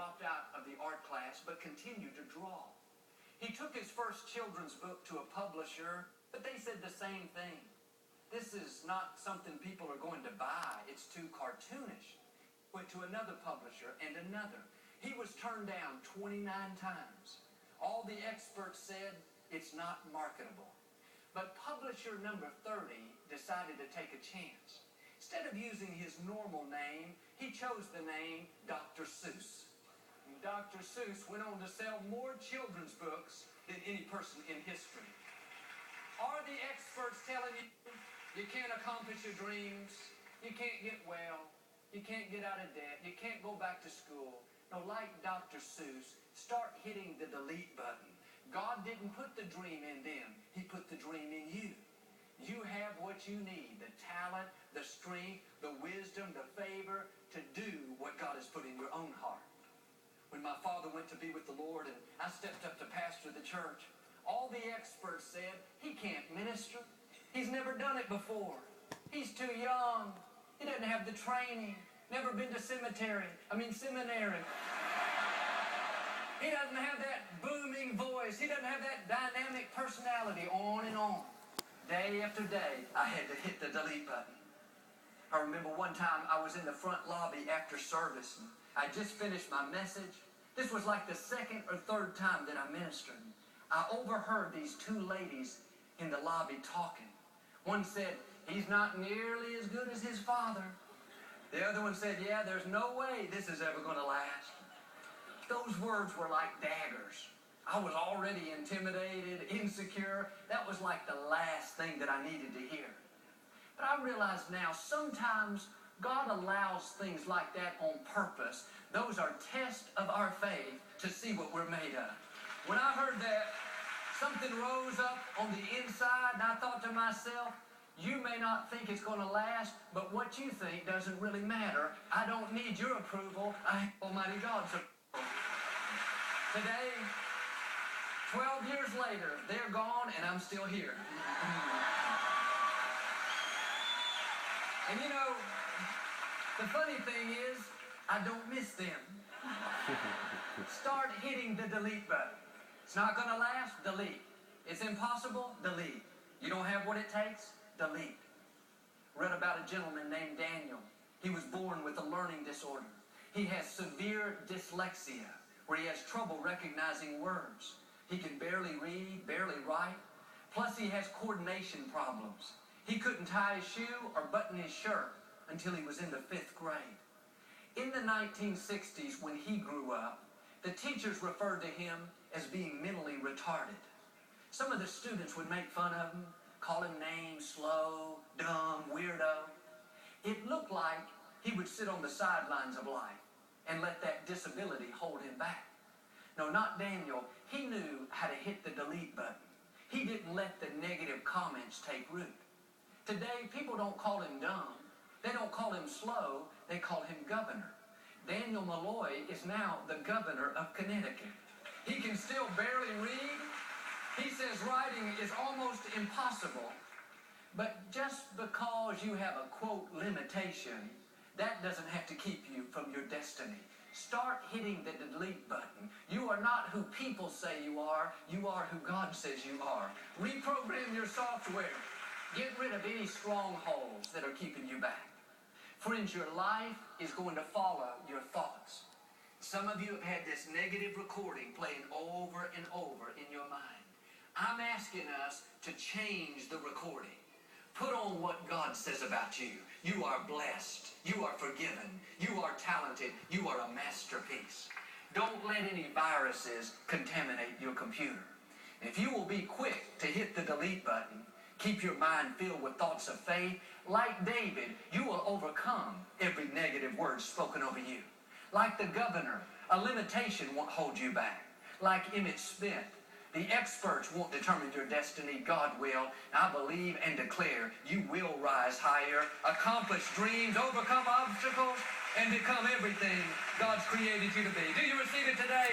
dropped out of the art class but continued to draw. He took his first children's book to a publisher, but they said the same thing. This is not something people are going to buy. It's too cartoonish. Went to another publisher and another. He was turned down 29 times. All the experts said it's not marketable. But publisher number 30 decided to take a chance. Instead of using his normal name, he chose the name Dr. Seuss. And Dr. Seuss went on to sell more children's books than any person in history. Are the experts telling you you can't accomplish your dreams, you can't get well, you can't get out of debt, you can't go back to school? No, like Dr. Seuss, start hitting the delete button. God didn't put the dream in them. He put the dream in you. You have what you need, the talent, the strength, the wisdom, the favor to do what God has put in your own heart. When my father went to be with the Lord and I stepped up to pastor the church, all the experts said, he can't minister. He's never done it before. He's too young. He doesn't have the training. Never been to seminary. He doesn't have that booming voice. He doesn't have that dynamic personality, on and on. Day after day, I had to hit the delete button. I remember one time I was in the front lobby after service, and I just finished my message. This was like the second or third time that I ministered. I overheard these two ladies in the lobby talking. One said, he's not nearly as good as his father. The other one said, yeah, there's no way this is ever going to last. Those words were like daggers. I was already intimidated, insecure. That was like the last thing that I needed to hear. But I realize now, sometimes God allows things like that on purpose. Those are tests of our faith to see what we're made of. When I heard that, something rose up on the inside, and I thought to myself, you may not think it's going to last, but what you think doesn't really matter. I don't need your approval. I have Almighty God's approval. Today, 12 years later, they're gone, and I'm still here. And you know, the funny thing is, I don't miss them. Start hitting the delete button. It's not going to last? Delete. It's impossible? Delete. You don't have what it takes? Delete. Read about a gentleman named Daniel. He was born with a learning disorder. He has severe dyslexia, where he has trouble recognizing words. He can barely read, barely write. Plus, he has coordination problems. He couldn't tie his shoe or button his shirt until he was in the 5th grade. In the 1960s, when he grew up, the teachers referred to him as being mentally retarded. Some of the students would make fun of him, call him names, slow, dumb, weirdo. It looked like he would sit on the sidelines of life and let that disability hold him back. No, not Daniel. He knew how to hit the delete button. He didn't let the negative comments take root. Today, people don't call him dumb. They don't call him slow. They call him governor. Daniel Malloy is now the governor of Connecticut. He can still barely read. He says writing is almost impossible. But just because you have a, quote, limitation, that doesn't have to keep you from your destiny. Start hitting the delete button. You are not who people say you are who God says you are. Reprogram your software. Get rid of any strongholds that are keeping you back. Friends, your life is going to follow your thoughts. Some of you have had this negative recording playing over and over in your mind. I'm asking us to change the recording. Put on what God says about you. You are blessed. You are forgiven. You are talented. You are a masterpiece. Don't let any viruses contaminate your computer. If you will be quick to hit the delete button, keep your mind filled with thoughts of faith, like David, you will overcome every negative word spoken over you. Like the governor, a limitation won't hold you back. Like Emmett Smith, the experts won't determine your destiny. God will. I believe and declare you will rise higher, accomplish dreams, overcome obstacles, and become everything God's created you to be. Do you receive it today?